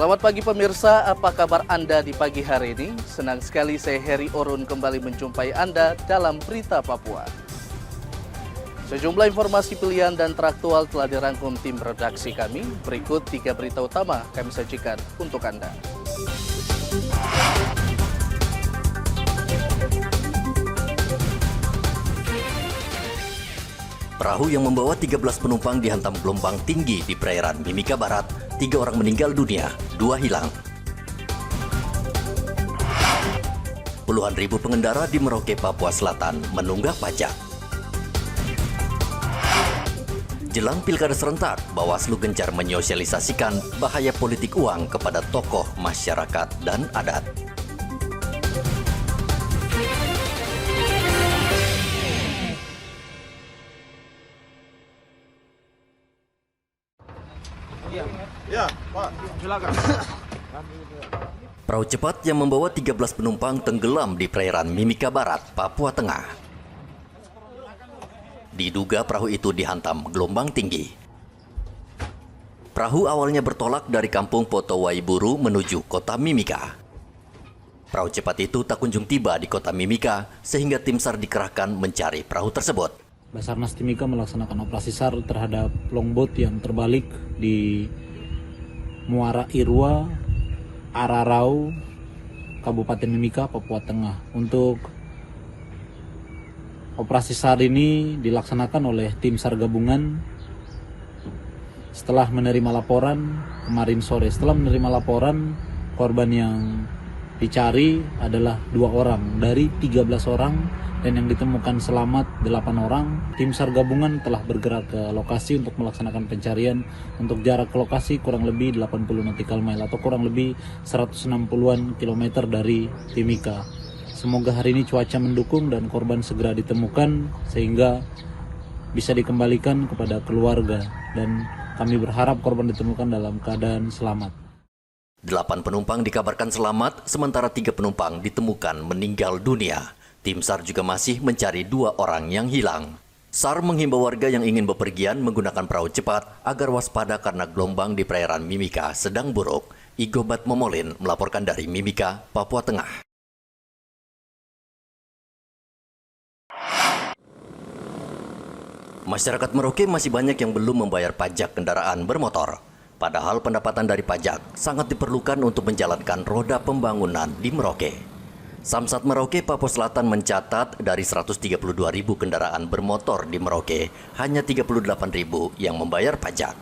Selamat pagi pemirsa, apa kabar Anda di pagi hari ini? Senang sekali saya Heri Orun kembali menjumpai Anda dalam Berita Papua. Sejumlah informasi pilihan dan teraktual telah dirangkum tim redaksi kami. Berikut 3 berita utama kami sajikan untuk Anda. Perahu yang membawa 13 penumpang dihantam gelombang tinggi di perairan Mimika Barat. 3 orang meninggal dunia, 2 hilang. Puluhan ribu pengendara di Merauke, Papua Selatan menunggak pajak. Jelang pilkada serentak, Bawaslu gencar menyosialisasikan bahaya politik uang kepada tokoh masyarakat dan adat. Ya, Pak, silakan. Perahu cepat yang membawa 13 penumpang tenggelam di perairan Mimika Barat, Papua Tengah. Diduga perahu itu dihantam gelombang tinggi. Perahu awalnya bertolak dari kampung Potowaiburu menuju kota Mimika. Perahu cepat itu tak kunjung tiba di kota Mimika sehingga tim SAR dikerahkan mencari perahu tersebut. Basarnas Timika melaksanakan operasi SAR terhadap longboat yang terbalik di Muara Irua, Ararau, Kabupaten Mimika, Papua Tengah. Untuk operasi SAR ini dilaksanakan oleh tim SAR gabungan setelah menerima laporan kemarin sore. Setelah menerima laporan, korban yang dicari adalah 2 orang dari 13 orang dan yang ditemukan selamat 8 orang. Tim SAR gabungan telah bergerak ke lokasi untuk melaksanakan pencarian. Untuk jarak ke lokasi kurang lebih 80 nautical mile atau kurang lebih 160-an kilometer dari Timika. Semoga hari ini cuaca mendukung dan korban segera ditemukan sehingga bisa dikembalikan kepada keluarga, dan kami berharap korban ditemukan dalam keadaan selamat. 8 penumpang dikabarkan selamat, sementara 3 penumpang ditemukan meninggal dunia. Tim SAR juga masih mencari 2 orang yang hilang. SAR menghimbau warga yang ingin bepergian menggunakan perahu cepat agar waspada karena gelombang di perairan Mimika sedang buruk. Igobat Momolin melaporkan dari Mimika, Papua Tengah. Masyarakat Merauke masih banyak yang belum membayar pajak kendaraan bermotor. Padahal pendapatan dari pajak sangat diperlukan untuk menjalankan roda pembangunan di Merauke. Samsat Merauke, Papua Selatan mencatat dari 132.000 kendaraan bermotor di Merauke, hanya 38.000 yang membayar pajak.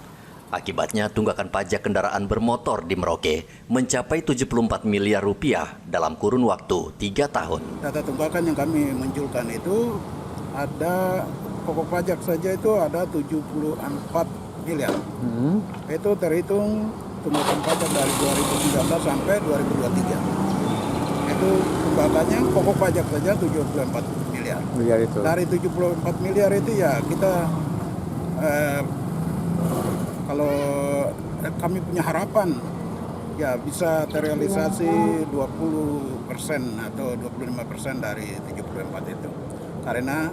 Akibatnya tunggakan pajak kendaraan bermotor di Merauke mencapai 74 miliar rupiah dalam kurun waktu 3 tahun. Data tunggakan yang kami munculkan itu ada pokok pajak saja itu ada 74 miliar. Itu terhitung tunggakan pajak dari 2013 sampai 2023. Itu tunggakannya pokok pajak saja 74 miliar. Itu. Dari 74 miliar itu ya kita kalau kami punya harapan ya bisa terrealisasi 20% atau 25% dari 74 itu. Karena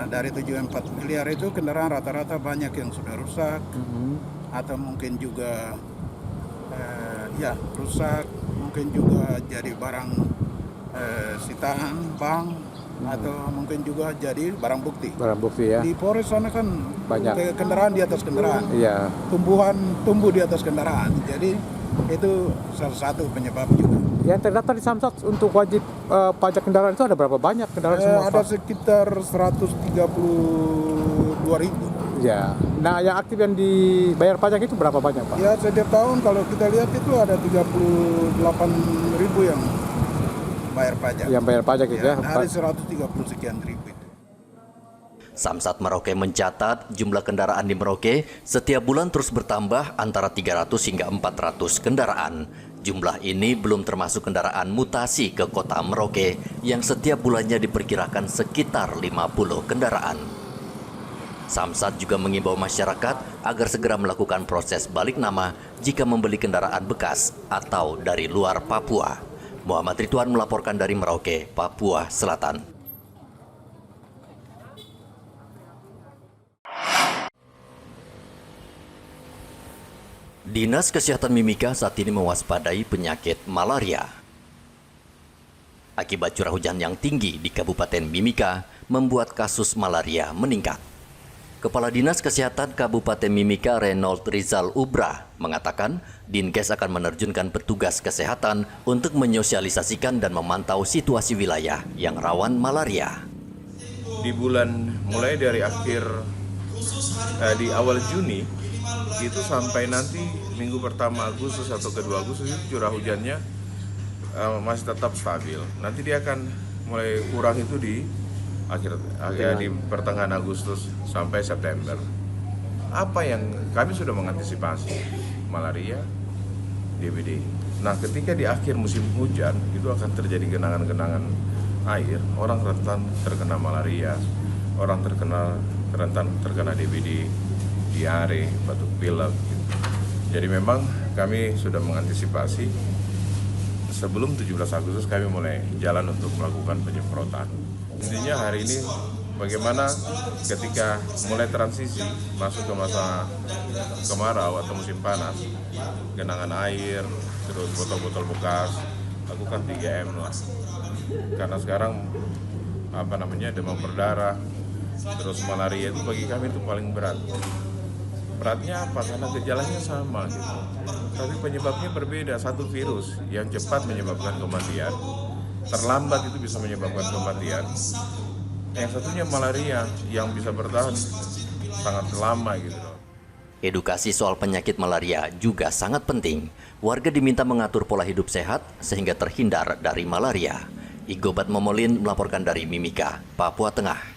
dari 74 miliar itu kendaraan rata-rata banyak yang sudah rusak, atau mungkin juga rusak, mungkin juga jadi barang sitaan bank, atau mungkin juga jadi barang bukti. Barang bukti ya. Di Polres sana kan Banyak kendaraan di atas kendaraan. Iya. Tumbuh di atas kendaraan. Jadi itu salah satu penyebab juga. Yang terdaftar di Samsat untuk wajib pajak kendaraan itu ada berapa banyak kendaraan semua? Ada sekitar 132.000. Ya. Nah, yang aktif yang dibayar pajak itu berapa banyak, Pak? Ya, setiap tahun kalau kita lihat itu ada 38.000 yang bayar pajak. Yang bayar pajak itu ya. Dari 130 sekian ribu itu. Samsat Merauke mencatat jumlah kendaraan di Merauke setiap bulan terus bertambah antara 300 hingga 400 kendaraan. Jumlah ini belum termasuk kendaraan mutasi ke kota Merauke yang setiap bulannya diperkirakan sekitar 50 kendaraan. Samsat juga mengimbau masyarakat agar segera melakukan proses balik nama jika membeli kendaraan bekas atau dari luar Papua. Muhammad Ridwan melaporkan dari Merauke, Papua Selatan. Dinas Kesehatan Mimika saat ini mewaspadai penyakit malaria. Akibat curah hujan yang tinggi di Kabupaten Mimika membuat kasus malaria meningkat. Kepala Dinas Kesehatan Kabupaten Mimika Reynold Rizal Ubra mengatakan Dinkes akan menerjunkan petugas kesehatan untuk menyosialisasikan dan memantau situasi wilayah yang rawan malaria. Di bulan mulai dari di awal Juni itu sampai nanti minggu pertama Agustus atau kedua Agustus itu curah hujannya masih tetap stabil. Nanti dia akan mulai kurang itu di di pertengahan Agustus sampai September. Apa yang kami sudah mengantisipasi malaria, DBD. Nah, ketika di akhir musim hujan itu akan terjadi genangan-genangan air, orang rentan terkena malaria, orang rentan terkena DBD, diare, batuk pilek. Gitu. Jadi memang kami sudah mengantisipasi sebelum 17 Agustus kami mulai jalan untuk melakukan penyemprotan. Intinya hari ini bagaimana ketika mulai transisi masuk ke masa kemarau atau musim panas, genangan air, terus botol-botol bekas, lakukan 3M lah. Karena sekarang demam berdarah, terus malaria itu bagi kami itu paling berat. Beratnya apa? Karena gejalanya sama gitu. Tapi penyebabnya berbeda. Satu virus yang cepat menyebabkan kematian, terlambat itu bisa menyebabkan kematian. Yang satunya malaria yang bisa bertahan sangat lama gitu. Edukasi soal penyakit malaria juga sangat penting. Warga diminta mengatur pola hidup sehat sehingga terhindar dari malaria. Igobat Momolin melaporkan dari Mimika, Papua Tengah.